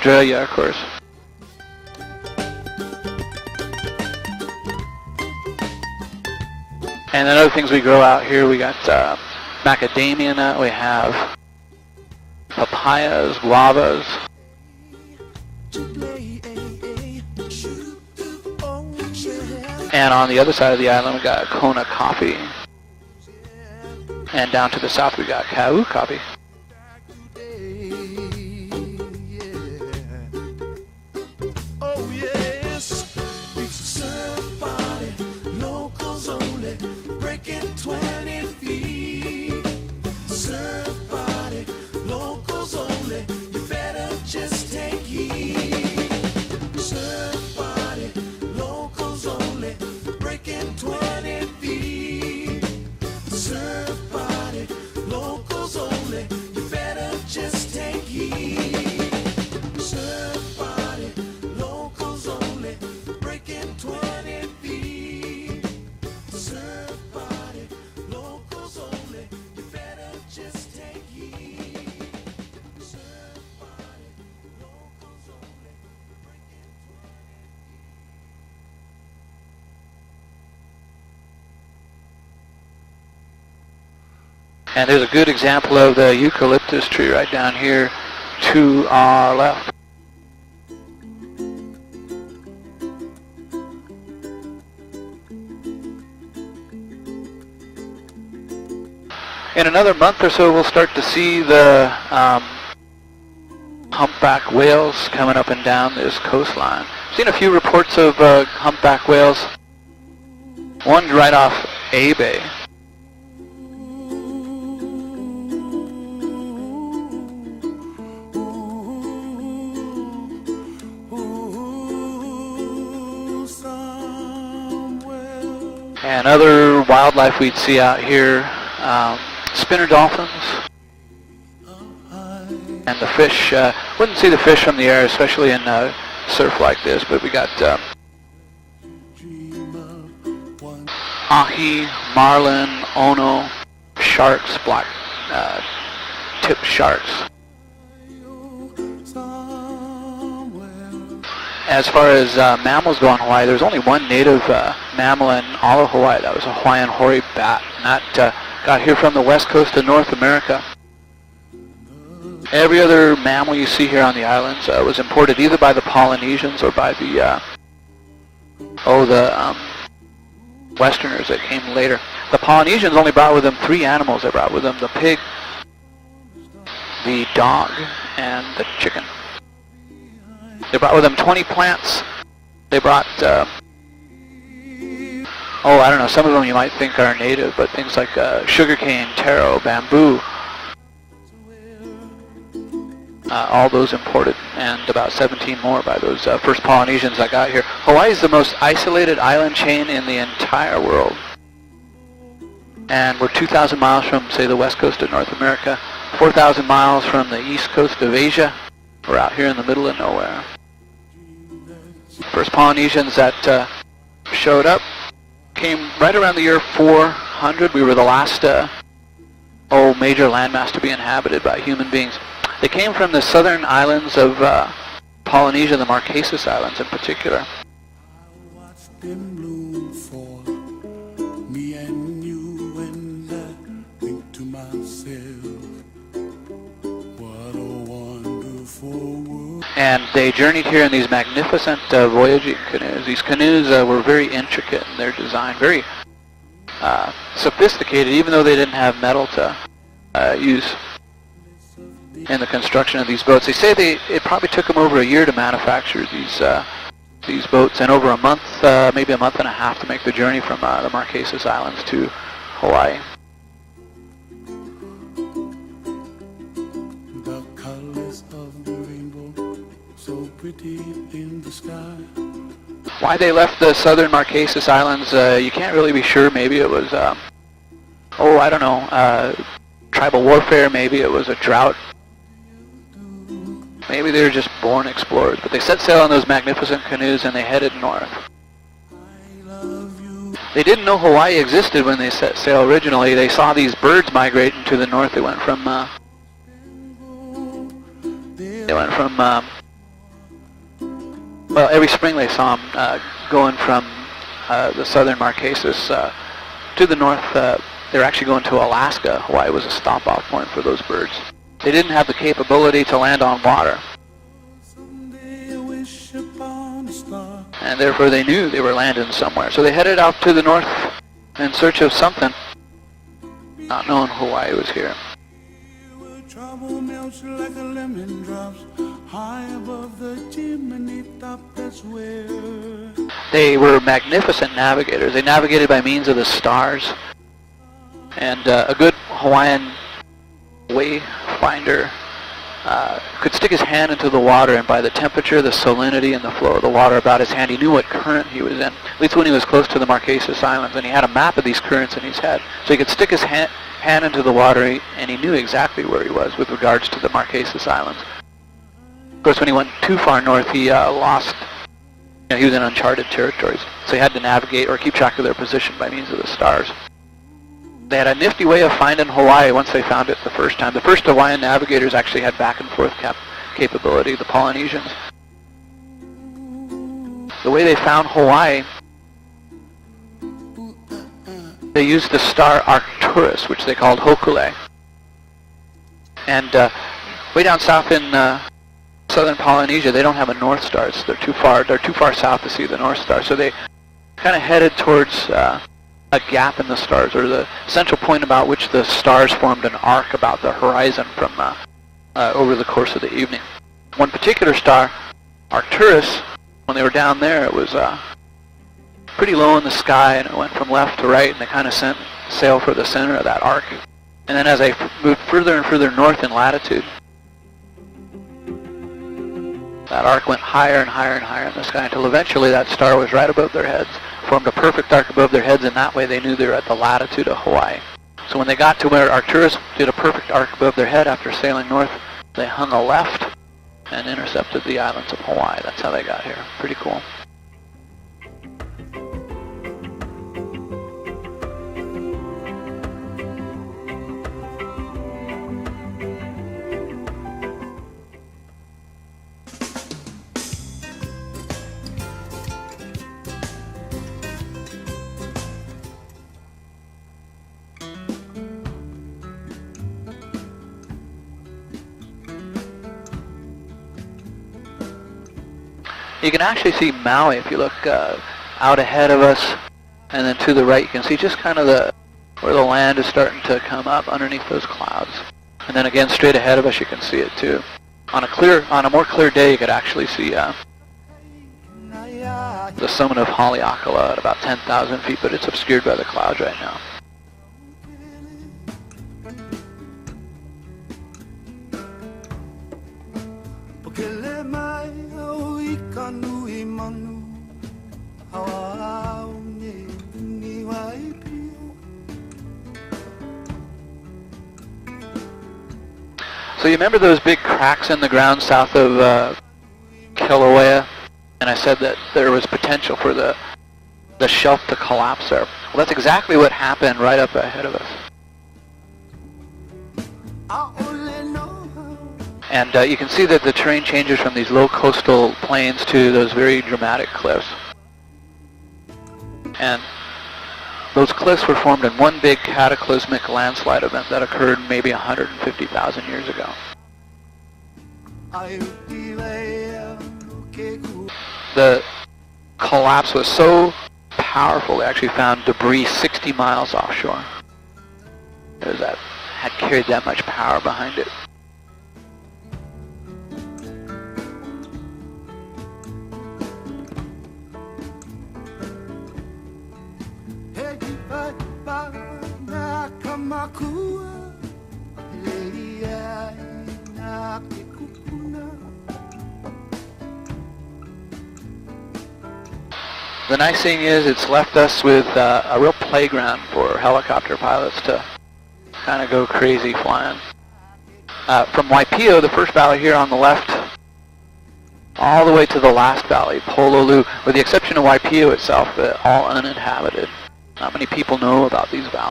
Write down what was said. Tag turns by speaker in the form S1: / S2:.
S1: Australia, of course. And then other things we grow out here, we got macadamia nut, we have papayas, guavas. And on the other side of the island, we got Kona coffee. And down to the south, we got Kau coffee. And there's a good example of the eucalyptus tree right down here to our left. In another month or so, we'll start to see the humpback whales coming up and down this coastline. I've seen a few reports of humpback whales. One right off A Bay. And other wildlife we'd see out here, spinner dolphins, and the fish. Wouldn't see the fish from the air, especially in surf like this, but we got ahi, marlin, ono, sharks, black tip sharks. As far as mammals go on Hawaii, there's only one native mammal in all of Hawaii. That was a Hawaiian hoary bat, and that got here from the west coast of North America. Every other mammal you see here on the islands was imported either by the Polynesians or by the Westerners that came later. The Polynesians only brought with them 3 animals. They brought with them the pig, the dog, and the chicken. They brought with them 20 plants. They brought, I don't know, some of them you might think are native, but things like sugarcane, taro, bamboo, all those imported, and about 17 more by those first Polynesians that got here. Hawaii is the most isolated island chain in the entire world. And we're 2,000 miles from, say, the west coast of North America, 4,000 miles from the east coast of Asia. We're out here in the middle of nowhere. First Polynesians that showed up came right around the year 400. We were the last major landmass to be inhabited by human beings. They came from the southern islands of Polynesia, the Marquesas Islands in particular. And they journeyed here in these magnificent voyaging canoes. These canoes were very intricate in their design, very sophisticated, even though they didn't have metal to use in the construction of these boats. They say it probably took them over a year to manufacture these boats, and over a month, maybe a month and a half, to make the journey from the Marquesas Islands to Hawaii. The colors of the rainbow, so pretty in the sky. Why they left the southern Marquesas Islands, you can't really be sure. Maybe it was, I don't know, tribal warfare. Maybe it was a drought. Maybe they were just born explorers. But they set sail on those magnificent canoes and they headed north. They didn't know Hawaii existed when they set sail originally. They saw these birds migrating to the north. They went from Well, every spring they saw them going from the southern Marquesas to the north. They were actually going to Alaska. Hawaii was a stop-off point for those birds. They didn't have the capability to land on water. And therefore they knew they were landing somewhere. So they headed out to the north in search of something, not knowing Hawaii was here. They were magnificent navigators. They navigated by means of the stars. And a good Hawaiian wayfinder could stick his hand into the water, and by the temperature, the salinity, and the flow of the water about his hand, he knew what current he was in, at least when he was close to the Marquesas Islands, and he had a map of these currents in his head. So he could stick his hand into the water, and he knew exactly where he was with regards to the Marquesas Islands. Of course, when he went too far north, he lost, he was in uncharted territories, so he had to navigate or keep track of their position by means of the stars. They had a nifty way of finding Hawaii once they found it the first time. The first Hawaiian navigators actually had back and forth capability, the Polynesians. The way they found Hawaii, they used the star Arcturus, which they called Hokule. And way down south in southern Polynesia, they don't have a North Star. They're too far south to see the North Star. So they kind of headed towards a gap in the stars, or the central point about which the stars formed an arc about the horizon from over the course of the evening. One particular star, Arcturus, when they were down there, it was pretty low in the sky, and it went from left to right, and they kind of sailed for the center of that arc. And then as they moved further and further north in latitude, that arc went higher and higher and higher in the sky until eventually that star was right above their heads, formed a perfect arc above their heads, and that way they knew they were at the latitude of Hawaii. So when they got to where Arcturus did a perfect arc above their head after sailing north, they hung a left and intercepted the islands of Hawaii. That's how they got here. Pretty cool. You can actually see Maui if you look out ahead of us, and then to the right you can see just kind of where the land is starting to come up underneath those clouds. And then again straight ahead of us you can see it too. On a more clear day you could actually see the summit of Haleakala at about 10,000 feet, but it's obscured by the clouds right now. So you remember those big cracks in the ground south of Kilauea? And I said that there was potential for the shelf to collapse there. Well, that's exactly what happened right up ahead of us. And you can see that the terrain changes from these low coastal plains to those very dramatic cliffs. And those cliffs were formed in one big cataclysmic landslide event that occurred maybe 150,000 years ago. The collapse was so powerful they actually found debris 60 miles offshore. That had carried that much power behind it. The nice thing is it's left us with a real playground for helicopter pilots to kind of go crazy flying. From Waipio, the first valley here on the left, all the way to the last valley, Pololu, with the exception of Waipio itself, all uninhabited. Not many people know about these valleys.